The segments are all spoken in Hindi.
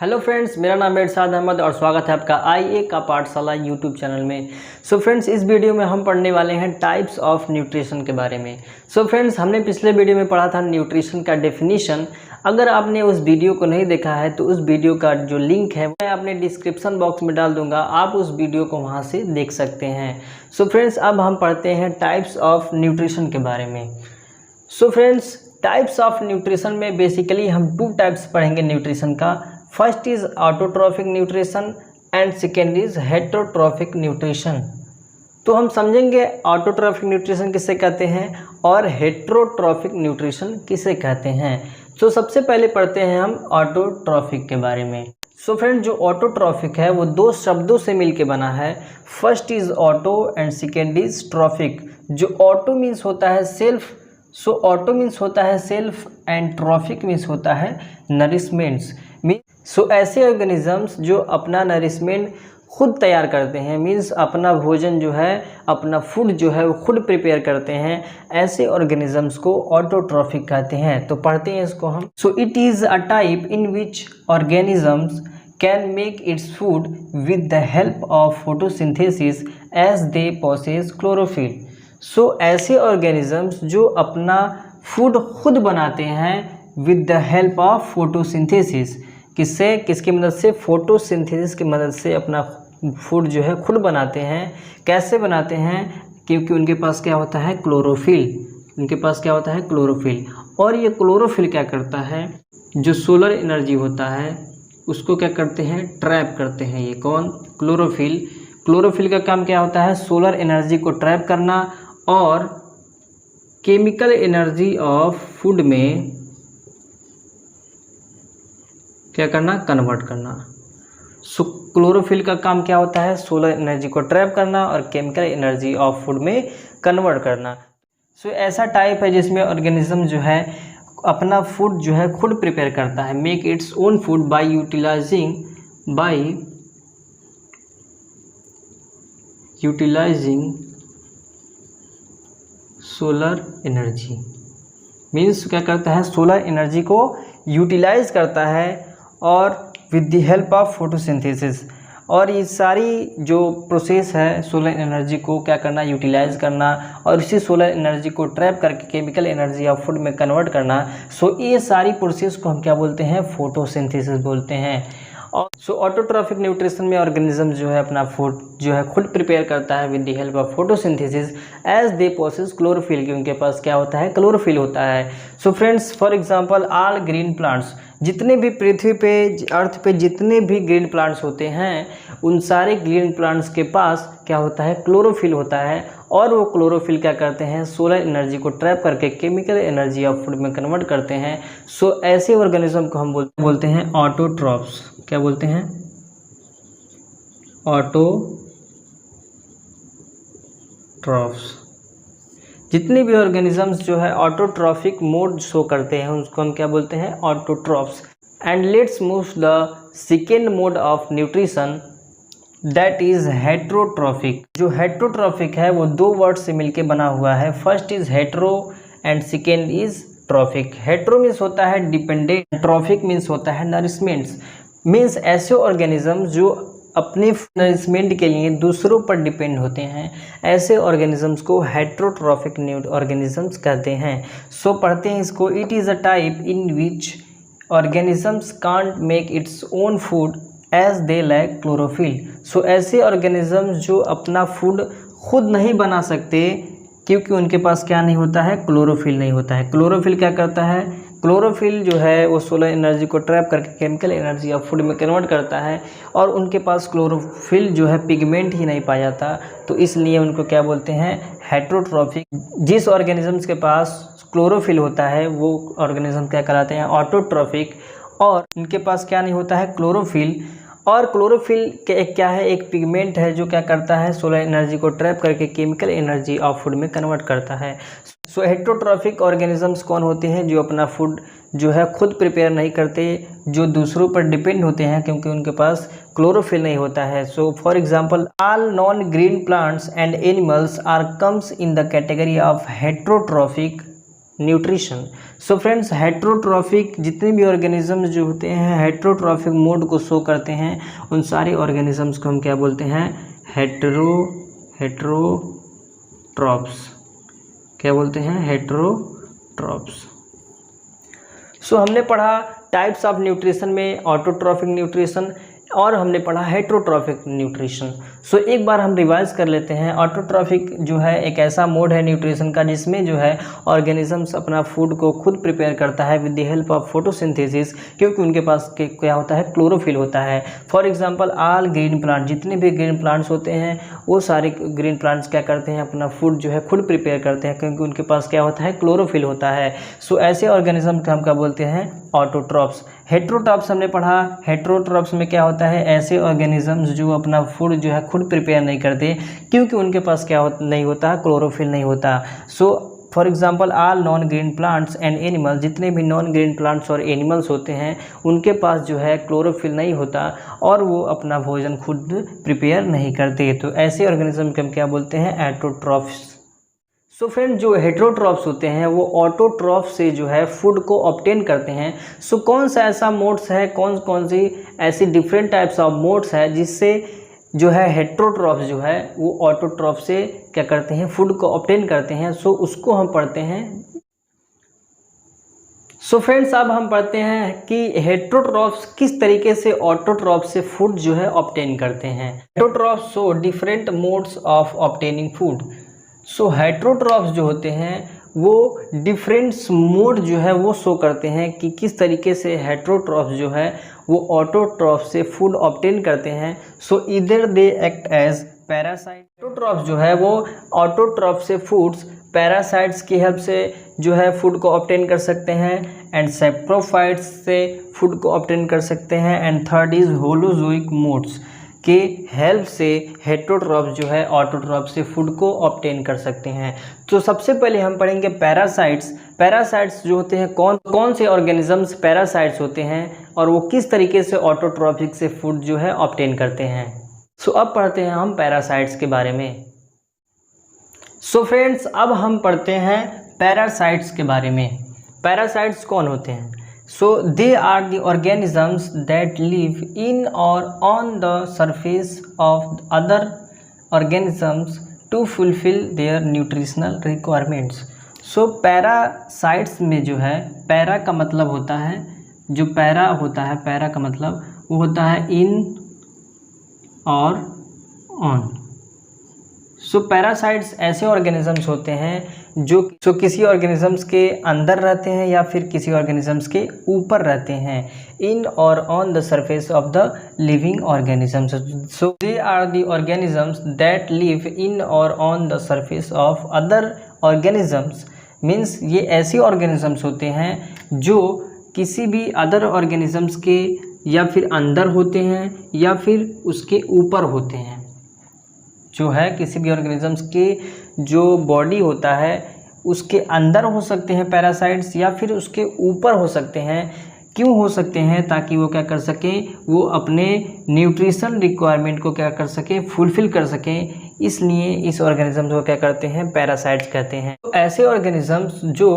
हेलो फ्रेंड्स, मेरा नाम है इरशाद अहमद और स्वागत है आपका आईए का पाठशाला यूट्यूब चैनल में। सो फ्रेंड्स, इस वीडियो में हम पढ़ने वाले हैं टाइप्स ऑफ न्यूट्रिशन के बारे में। सो फ्रेंड्स, हमने पिछले वीडियो में पढ़ा था न्यूट्रिशन का डेफिनीशन। अगर आपने उस वीडियो को नहीं देखा है तो उस वीडियो का जो लिंक है मैं अपने डिस्क्रिप्शन बॉक्स में डाल दूंगा, आप उस वीडियो को वहाँ से देख सकते हैं। सो फ्रेंड्स, अब हम पढ़ते हैं टाइप्स ऑफ न्यूट्रिशन के बारे में। So friends, types of nutrition में बेसिकली हम 2 टाइप्स पढ़ेंगे न्यूट्रिशन का। First is autotrophic nutrition and second is heterotrophic nutrition. तो हम समझेंगे ऑटोट्रॉफिक न्यूट्रिशन किसे कहते हैं और हेटरोट्रॉफिक न्यूट्रिशन किसे कहते हैं। तो सबसे पहले पढ़ते हैं हम ऑटोट्रॉफिक के बारे में। सो फ्रेंड, जो ऑटोट्रॉफिक है वो 2 शब्दों से मिलके बना है। First is auto and second is trophic. जो ऑटो मीन्स होता है सेल्फ, सो ऑटो मीन्स होता है सेल्फ एंड ट्रॉफिक मीन्स होता है नरिशमेंट्स। सो ऐसे ऑर्गेनिजम्स जो अपना नरिशमेंट खुद तैयार करते हैं, मीन्स अपना भोजन जो है, अपना फूड जो है वो खुद प्रिपेयर करते हैं, ऐसे ऑर्गेनिजम्स को ऑटोट्रॉफिक कहते हैं। तो पढ़ते हैं इसको हम। So it is a type in which organisms can make its food with the help of photosynthesis as they process chlorophyll. So ऐसे ऑर्गेनिजम्स जो अपना फूड खुद बनाते हैं with the help of photosynthesis, किसकी मदद से? फोटोसिंथेसिस की मदद से अपना फूड जो है खुद बनाते हैं। कैसे बनाते हैं? क्योंकि उनके पास क्या होता है? क्लोरोफिल। उनके पास क्या होता है? क्लोरोफिल। और ये क्लोरोफिल क्या करता है? जो सोलर एनर्जी होता है उसको क्या करते हैं? ट्रैप करते हैं। ये कौन? क्लोरोफिल। क्लोरोफिल का काम क्या होता है? सोलर एनर्जी को ट्रैप करना और केमिकल एनर्जी ऑफ फूड में क्या करना? कन्वर्ट करना। सो क्लोरोफिल का काम क्या होता है? सोलर एनर्जी को ट्रैप करना और केमिकल एनर्जी ऑफ फूड में कन्वर्ट करना। सो ऐसा टाइप है जिसमें ऑर्गेनिज्म जो है अपना फूड जो है खुद प्रिपेयर करता है, make its own food by utilising solar energy. Means क्या करता है? सोलर एनर्जी को यूटिलाइज करता है और with the help of photosynthesis. और ये सारी जो प्रोसेस है सोलर एनर्जी को क्या करना? यूटिलाइज करना और इसी सोलर एनर्जी को ट्रैप करके केमिकल एनर्जी ऑफ फूड में कन्वर्ट करना। सो ये सारी प्रोसेस को हम क्या बोलते हैं? फोटोसिंथेसिस बोलते हैं। और सो ऑटोट्रॉफिक न्यूट्रिशन में ऑर्गेनिज्म जो है अपना फूड जो है खुद प्रिपेयर करता है with the help of photosynthesis as they process chlorophyll, कि उनके पास क्या होता है? क्लोरोफिल होता है। So friends, for example all green plants, जितने भी पृथ्वी पे अर्थ पे जितने भी ग्रीन प्लांट्स होते हैं उन सारे ग्रीन प्लांट्स के पास क्या होता है? क्लोरोफिल होता है। और वो क्लोरोफिल क्या करते हैं? सोलर एनर्जी को ट्रैप करके केमिकल एनर्जी ऑफ फूड में कन्वर्ट करते हैं। सो ऐसे ऑर्गेनिज्म को हम बोलते हैं ऑटोट्रॉफ्स। क्या बोलते हैं? ऑटोट्रॉफ्स। जितने भी ऑर्गेनिजम्स जो है ऑटोट्रॉफिक मोड शो करते हैं उसको हम क्या बोलते हैं? Autotrophs. And let's move the second mode of nutrition, that is heterotrophic. जो हेटरोट्रॉफिक है वो 2 वर्ड से मिलके बना हुआ है। First is hetero and second is trophic. Hetero means होता है डिपेंडेंट, ट्रॉफिक मीन्स होता है नरिशमेंट्स। मीन्स ऐसे ऑर्गेनिज्म जो अपने नरिशमेंट के लिए दूसरों पर डिपेंड होते हैं, ऐसे ऑर्गेनिजम्स को हेटरोट्रॉफिक ऑर्गेनिजम्स कहते हैं। सो पढ़ते हैं इसको। It is a type in which organisms can't make its own food as they lack chlorophyll. So ऐसे ऑर्गेनिजम्स जो अपना फूड खुद नहीं बना सकते क्योंकि उनके पास क्या नहीं होता है? क्लोरोफिल नहीं होता है। क्लोरोफिल क्या करता है? क्लोरोफिल जो है वो सोलर एनर्जी को ट्रैप करके केमिकल एनर्जी ऑफ फूड में कन्वर्ट करता है और उनके पास क्लोरोफिल जो है पिगमेंट ही नहीं पाया जाता, तो इसलिए उनको क्या बोलते हैं? हेटरोट्रॉफिक। जिस ऑर्गेनिजम्स के पास क्लोरोफिल होता है वो ऑर्गेनिज्म क्या कहलाते हैं? ऑटोट्रॉफिक। और इनके पास क्या नहीं होता है? क्लोरोफिल। और क्लोरोफिल क्या है? एक पिगमेंट है जो क्या करता है? सोलर एनर्जी को ट्रैप करके केमिकल एनर्जी ऑफ फूड में कन्वर्ट करता है। सो हेटरोट्रॉफिक ऑर्गेनिजम्स कौन होते हैं? जो अपना फूड जो है खुद प्रिपेयर नहीं करते, जो दूसरों पर डिपेंड होते हैं क्योंकि उनके पास क्लोरोफिल नहीं होता है। So for example all non green plants and animals are comes in the category of heterotrophic nutrition. So friends, heterotrophic जितने भी ऑर्गेनिजम्स जो होते हैं हेट्रोट्रॉफिक मोड को शो करते हैं, उन सारे ऑर्गेनिजम्स को हम क्या बोलते हैं? हेट्रोट्रॉप्स। क्या बोलते हैं? हेट्रोट्रॉप्स। सो हमने पढ़ा टाइप्स ऑफ न्यूट्रिशन में ऑटोट्रॉफिक न्यूट्रिशन और हमने पढ़ा हेट्रोट्रॉफिक न्यूट्रिशन। सो एक बार हम रिवाइज कर लेते हैं। ऑटोट्रॉफिक जो है एक ऐसा मोड है न्यूट्रिशन का जिसमें जो है ऑर्गेनिजम्स अपना फूड को खुद प्रिपेयर करता है with the help of photosynthesis, क्योंकि उनके पास क्या होता है? क्लोरोफिल होता है। For example all green plant, जितने भी ग्रीन प्लांट्स होते हैं वो सारे ग्रीन प्लांट्स क्या करते हैं? अपना फूड जो है खुद प्रिपेयर करते हैं, क्योंकि उनके पास क्या होता है? क्लोरोफिल होता है। सो ऐसे ऑर्गेनिज्म को हम क्या बोलते हैं? ऑटोट्रॉप्स। हेट्रोट्रॉप्स हमने पढ़ा। हेट्रोट्रॉप्स में क्या होता है? ऐसे ऑर्गेनिजम्स जो अपना फूड जो है खुद प्रिपेयर नहीं करते, क्योंकि उनके पास क्या नहीं होता? क्लोरोफिल नहीं होता। So for example all non green plants and animals, जितने भी नॉन ग्रीन प्लांट्स और एनिमल्स होते हैं उनके पास जो है क्लोरोफिल नहीं होता और वो अपना भोजन खुद प्रिपेयर नहीं करते। तो ऐसे ऑर्गेनिज्म को हम क्या बोलते हैं? एटोट्रॉफ्स। सो फ्रेंड, जो हेट्रोट्रॉप्स होते हैं वो ऑटोट्रॉफ से जो है फूड को ऑब्टेन करते हैं। सो कौन सा ऐसा मोड्स है, कौन कौन सी ऐसी डिफरेंट टाइप्स ऑफ मोड्स है जिससे जो है हेट्रोट्रॉप्स जो है वो ऑटोट्रॉफ से क्या करते हैं? फूड को ऑब्टेन करते हैं। सो उसको हम पढ़ते हैं। सो फ्रेंड्स, अब हम पढ़ते हैं कि हेट्रोट्रॉप्स किस तरीके से ऑटोट्रॉप से फूड जो है ऑब्टेन करते हैं। Heterotrophs show different modes of obtaining food. So heterotrophs जो होते हैं वो डिफरेंट मोड जो है वो शो करते हैं कि किस तरीके से हेट्रोट्रॉप्स जो है वो ऑटोट्रॉप से फूड ऑब्टेन करते हैं। सो इधर they act as parasite. Heterotrophs जो है वो ऑटोट्रॉप से फूड्स पैरासाइट्स की हेल्प से जो है फूड को ऑब्टेन कर सकते हैं एंड सैप्रोफाइट्स से फूड को ऑब्टेन कर सकते हैं। And third is holozoic modes के हेल्प से हेट्रोट्रॉप्स जो है ऑटोट्रॉप से फूड को ऑब्टेन कर सकते हैं। तो सबसे पहले हम पढ़ेंगे पैरासाइट्स। पैरासाइट्स जो होते हैं कौन कौन से ऑर्गेनिजम्स पैरासाइट्स होते हैं और वो किस तरीके से ऑटोट्रॉपिक से फूड जो है ऑब्टेन करते हैं। सो अब पढ़ते हैं हम पैरासाइट्स के बारे में। सो फ्रेंड्स, अब हम पढ़ते हैं पैरासाइट्स के बारे में। पैरासाइट्स कौन होते हैं? So they are the organisms that live in or on the surface of other organisms to fulfill their nutritional requirements. So parasites में जो है, पैरा का मतलब होता है, जो पैरा होता है, पैरा का मतलब वो होता है इन और ऑन। सो पैरासाइट्स ऐसे ऑर्गेनिजम्स होते हैं जो किसी ऑर्गेनिजम्स के अंदर रहते हैं या फिर किसी ऑर्गेनिजम्स के ऊपर रहते हैं, in or on the surface of the living organisms. So they are the organisms that live in or on the surface of other organisms. Means ये ऐसे ऑर्गेनिजम्स होते हैं जो किसी भी अदर ऑर्गेनिजम्स के या फिर अंदर होते हैं या फिर उसके ऊपर होते हैं। जो है किसी भी ऑर्गेनिजम्स के जो बॉडी होता है उसके अंदर हो सकते हैं पैरासाइट्स या फिर उसके ऊपर हो सकते हैं। क्यों हो सकते हैं? ताकि वो क्या कर सकें, वो अपने न्यूट्रिशन रिक्वायरमेंट को क्या कर सकें, फुलफिल कर सकें। इसलिए इस ऑर्गेनिजम्स को क्या करते हैं? पैरासाइट्स कहते हैं। तो ऐसे ऑर्गेनिजम्स जो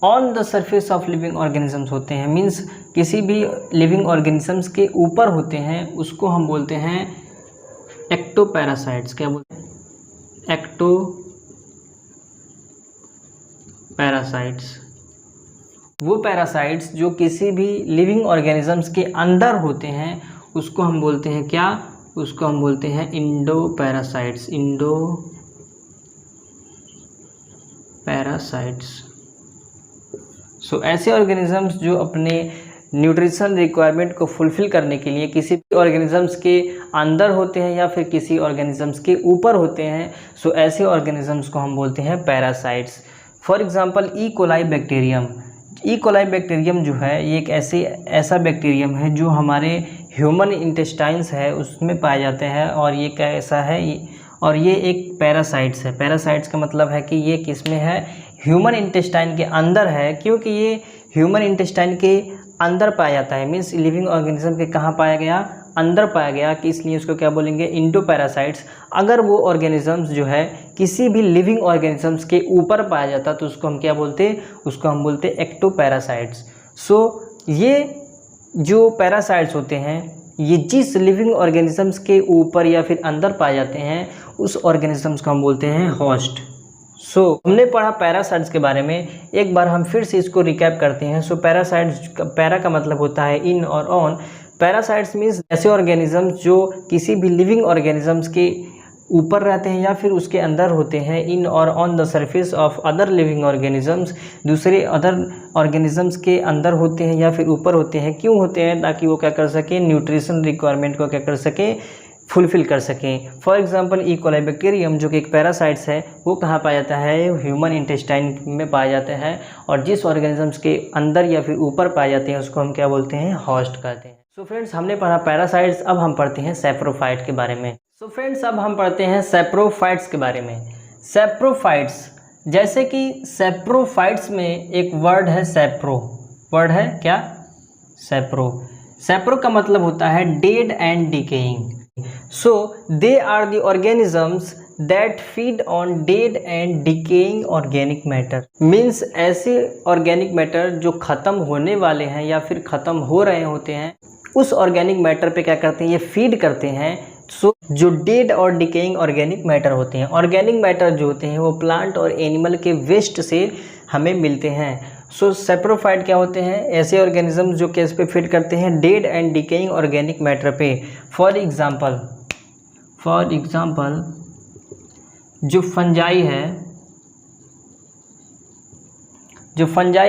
on the surface of living organisms होते हैं, मीन्स किसी भी लिविंग ऑर्गेनिजम्स के ऊपर होते हैं, उसको हम बोलते हैं एक्टोपैरासाइट्स। क्या बोलते हैं? एक्टोपैरासाइट्स। वो पैरासाइट्स जो किसी भी लिविंग ऑर्गेनिजम्स के अंदर होते हैं उसको हम बोलते हैं क्या? उसको हम बोलते हैं इंडोपैरासाइट्स। इंडोपैरासाइट्स। सो ऐसे ऑर्गेनिजम्स जो अपने न्यूट्रिशन रिक्वायरमेंट को फुलफिल करने के लिए किसी ऑर्गेनिजम्स के अंदर होते हैं या फिर किसी ऑर्गेनिजम्स के ऊपर होते हैं। सो ऐसे ऑर्गेनिजम्स को हम बोलते हैं parasites. For example E coli bacterium. E coli bacterium जो है ये एक ऐसा बैक्टीरियम है जो हमारे ह्यूमन इंटेस्टाइन्स है उसमें पाए जाते हैं और ये कैसा है, और ये एक पैरासाइट्स है। पैरासाइट्स का मतलब है कि ये किस में है? ह्यूमन इंटेस्टाइन के अंदर है, क्योंकि ये ह्यूमन इंटेस्टाइन के अंदर पाया जाता है। मीन्स लिविंग ऑर्गेनिज्म के कहाँ पाया गया? अंदर पाया गया कि इसलिए उसको क्या बोलेंगे, इंडोपैरासाइट्स। अगर वो ऑर्गेनिजम्स जो है किसी भी लिविंग ऑर्गेनिजम्स के ऊपर पाया जाता तो उसको हम क्या बोलते, उसको हम बोलते एक्टोपैरासाइट्स। सो ये जो पैरासाइट्स होते हैं ये जिस लिविंग ऑर्गेनिजम्स के ऊपर या फिर अंदर पाए जाते हैं उस ऑर्गेनिजम्स को हम बोलते हैं होस्ट। सो हमने पढ़ा पैरासाइट्स के बारे में, एक बार हम फिर से इसको रिकैप करते हैं। सो पैरासाइट्स, पैरा का मतलब होता है इन और ऑन। पैरासाइट्स मीन्स ऐसे ऑर्गेनिजम्स जो किसी भी लिविंग ऑर्गेनिजम्स के ऊपर रहते हैं या फिर उसके अंदर होते हैं, in or on the surface of other living organisms, दूसरे अदर ऑर्गेनिजम्स के अंदर होते हैं या फिर ऊपर होते हैं। क्यों होते हैं? ताकि वो क्या कर सकें, न्यूट्रिशन रिक्वायरमेंट को क्या कर सकें, फुलफिल कर सकें। For example E coli bacterium जो कि एक पैरासाइट्स है, वो कहाँ पाया जाता है, ह्यूमन इंटेस्टाइन में पाया जाता है, और जिस ऑर्गेनिजम्स के अंदर या फिर ऊपर पाए जाते हैं उसको हम क्या बोलते हैं, होस्ट कहते हैं। सो फ्रेंड्स, हमने पढ़ा पैरासाइट्स, अब हम पढ़ते हैं सैप्रोफाइट के बारे में। सो फ्रेंड्स, अब हम पढ़ते हैं सैप्रोफाइट्स के बारे में। सैप्रोफाइट्स, जैसे कि सैप्रोफाइट्स में एक वर्ड है सैप्रो, वर्ड है क्या, सैप्रो। सैप्रो का मतलब होता है dead and decaying. So they are the organisms that feed on dead and decaying organic matter। Means ऐसे organic matter जो ख़त्म होने वाले हैं या फिर ख़त्म हो रहे होते हैं, उस organic matter पे क्या करते हैं, ये feed करते हैं। So जो dead और decaying organic matter होते हैं, organic matter जो होते हैं वो plant और animal के waste से हमें मिलते हैं। सो सैप्रोफाइट क्या होते हैं, ऐसे ऑर्गेनिज्म जो केस पे फिट करते हैं dead and decaying organic matter पे। फॉर एग्जांपल जो फंजाई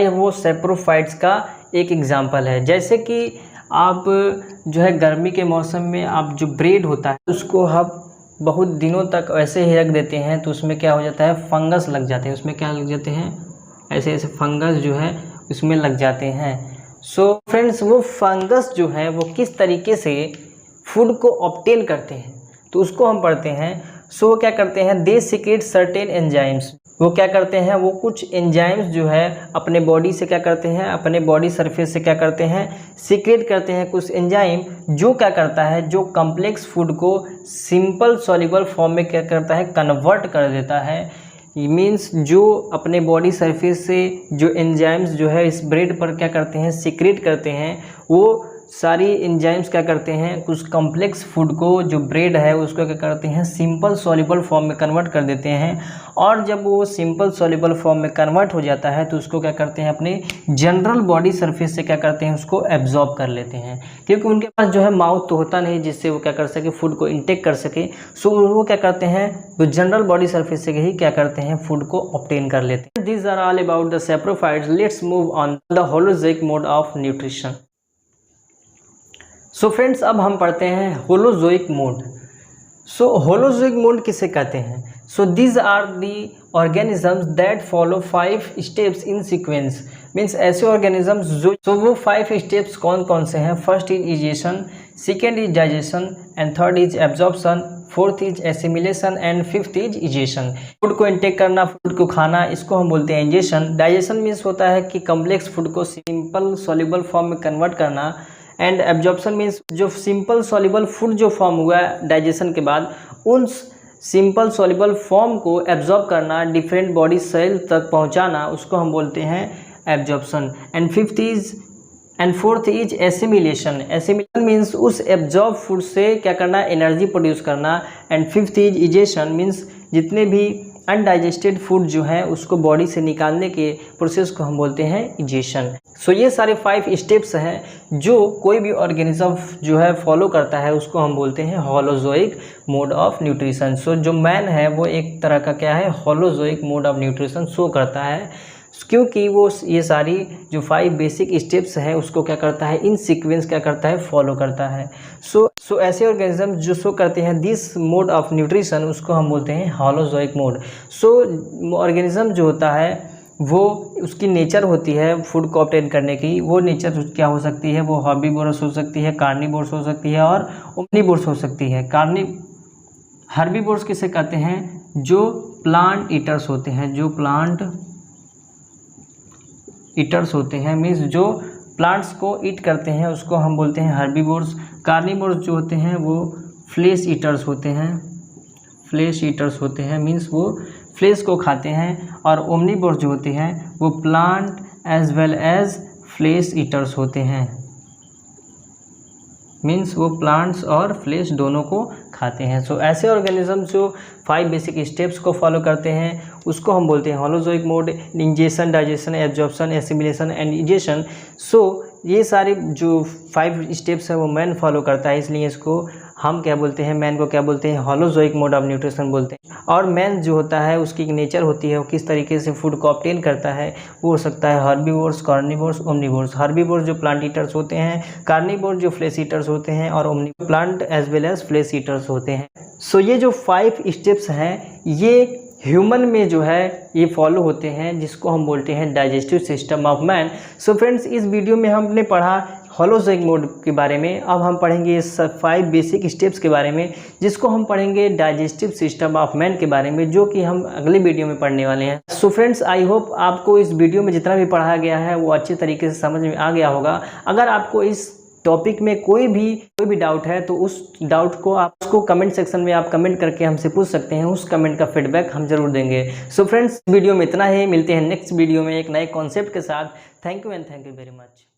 है वो सैप्रोफाइट्स का एक एग्जांपल है। जैसे कि आप जो है गर्मी के मौसम में आप जो ब्रेड होता है उसको आप बहुत दिनों तक ऐसे ही रख देते हैं तो उसमें क्या हो जाता है, फंगस लग जाते हैं, उसमें क्या लग जाते हैं, ऐसे ऐसे फंगस जो है उसमें लग जाते हैं। सो फ्रेंड्स, वो फंगस जो है वो किस तरीके से फूड को ऑब्टेन करते हैं तो उसको हम पढ़ते हैं। सो वो क्या करते हैं, दे सीक्रेट सर्टेन एंजाइम्स। वो क्या करते हैं, वो कुछ एंजाइम्स जो है अपने बॉडी से क्या करते हैं, अपने बॉडी सरफेस से क्या करते हैं, सीक्रेट करते हैं कुछ एंजाइम जो क्या करता है, जो कॉम्प्लेक्स फूड को सिंपल सॉल्युबल फॉर्म में क्या करता है, कन्वर्ट कर देता है। मीन्स जो अपने बॉडी सरफेस से जो एंजाइम्स जो है इस ब्रेड पर क्या करते हैं, सीक्रेट करते हैं, वो सारी एंजाइम्स क्या करते हैं, कुछ कॉम्प्लेक्स फूड को जो ब्रेड है उसको क्या करते हैं, सिंपल सॉल्युबल फॉर्म में कन्वर्ट कर देते हैं। और जब वो सिंपल सॉल्युबल फॉर्म में कन्वर्ट हो जाता है तो उसको क्या करते हैं, अपने जनरल बॉडी सरफेस से क्या करते हैं, उसको एब्जॉर्ब कर लेते हैं। क्योंकि उनके पास जो है माउथ तो होता नहीं जिससे वो क्या कर सके, फूड को इंटेक कर सके। सो वो क्या करते हैं, वो जनरल बॉडी सरफेस से ही क्या करते हैं, फूड को ऑब्टेन कर लेते हैं। These are all about the saprophytes. Let's move on the holozoic mode of nutrition. So friends, अब हम पढ़ते हैं holozoic mode. So holozoic mode किसे कहते हैं? So these are the organisms that follow 5 steps in sequence. Means ऐसे ऑर्गेनिजम्स जो, तो वो 5 स्टेप्स कौन कौन से हैं? First is ingestion, second is digestion, and third is absorption, fourth is assimilation, and fifth is egestion. Food को इंटेक करना, फूड को खाना, इसको हम बोलते हैं इजेशन। डाइजेशन मीन्स होता है कि कम्प्लेक्स फूड को सिंपल सॉल्युबल फॉर्म में कन्वर्ट करना। एंड एब्जॉर्प्शन मीन्स जो सिंपल सॉल्युबल फूड जो फॉर्म हुआ है डाइजेशन के बाद, उन सिंपल सॉल्युबल फॉर्म को एब्जॉर्ब करना, डिफरेंट बॉडी सेल तक पहुंचाना, उसको हम बोलते हैं absorption. And fourth is assimilation. Assimilation means उस एब्जॉर्ब फूड से क्या करना, एनर्जी प्रोड्यूस करना। And fifth is egestion means जितने भी अनडाइजेस्टेड फूड जो है उसको बॉडी से निकालने के प्रोसेस को हम बोलते हैं इजेशन। सो ये सारे 5 स्टेप्स हैं जो कोई भी ऑर्गेनिज्म जो है फॉलो करता है, उसको हम बोलते हैं होलोजोइक मोड ऑफ न्यूट्रिशन। सो जो मैन है वो एक तरह का क्या है, holozoic mode of nutrition show करता है, क्योंकि वो ये सारी जो 5 बेसिक स्टेप्स हैं उसको क्या करता है, इन सीक्वेंस क्या करता है, फॉलो करता है। सो ऐसे ऑर्गेनिज्म जो शो करते हैं दिस मोड ऑफ न्यूट्रिशन, उसको हम बोलते हैं होलोजोइक मोड। सो ऑर्गेनिज्म जो होता है वो उसकी नेचर होती है फूड को ऑब्टेन करने की, वो नेचर क्या हो सकती है, वो हर्बीवोरस हो सकती है, कार्निवोरस हो सकती है और ओमनिवोरस हो सकती है। हर्बीवोरस किसे कहते हैं, जो प्लांट ईटर्स होते हैं, जो प्लांट ईटर्स होते हैं, मीन्स जो प्लांट्स को ईट करते हैं उसको हम बोलते हैं हर्बीवोर्स। कार्निवोर्स जो होते हैं वो फ्लेश ईटर्स होते हैं, फ्लेश ईटर्स होते हैं, मीन्स वो फ्लेश को खाते हैं। और ओमनीवोर्स जो होते हैं वो plant as well as flesh eaters होते हैं, मीन्स वो प्लांट्स और फ्लेश दोनों को खाते हैं। सो ऐसे ऑर्गेनिज्म जो 5 बेसिक स्टेप्स को फॉलो करते हैं उसको हम बोलते हैं holozoic mode. Ingestion, digestion, absorption, assimilation and egestion. सो ये सारे जो 5 स्टेप्स है वो मैन फॉलो करता है, इसलिए इसको हम क्या बोलते हैं, मैन को क्या बोलते हैं, होलोजोइक मोड ऑफ न्यूट्रिशन बोलते हैं। और मैन जो होता है उसकी एक नेचर होती है, वो किस तरीके से फूड को ऑब्टेन करता है, वो हो सकता है हर्बीवोर्स, कार्निवोर्स, ओमनीवोर्स। हर्बीवोर्स जो प्लांट ईटर्स होते हैं, कार्निवोर्स जो फ्लेश ईटर्स होते हैं, और omnivores plant as well as flesh eaters होते हैं। सो ये जो 5 स्टेप्स हैं ये ह्यूमन में जो है ये फॉलो होते हैं, जिसको हम बोलते हैं digestive system of man. So friends, इस वीडियो में हमने पढ़ा होलोजोइक मोड के बारे में। अब हम पढ़ेंगे इस 5 बेसिक स्टेप्स के बारे में, जिसको हम पढ़ेंगे डाइजेस्टिव सिस्टम ऑफ मैन के बारे में, जो कि हम अगले वीडियो में पढ़ने वाले हैं। सो फ्रेंड्स, आई होप आपको इस वीडियो में जितना भी पढ़ाया गया है वो अच्छे तरीके से समझ में आ गया होगा। अगर आपको इस टॉपिक में कोई भी डाउट है तो उस डाउट को आप उसको कमेंट सेक्शन में आप कमेंट करके हमसे पूछ सकते हैं, उस कमेंट का फीडबैक हम जरूर देंगे। सो फ्रेंड्स, वीडियो में इतना ही, मिलते हैं नेक्स्ट वीडियो में एक नए कॉन्सेप्ट के साथ। Thank you and thank you very much.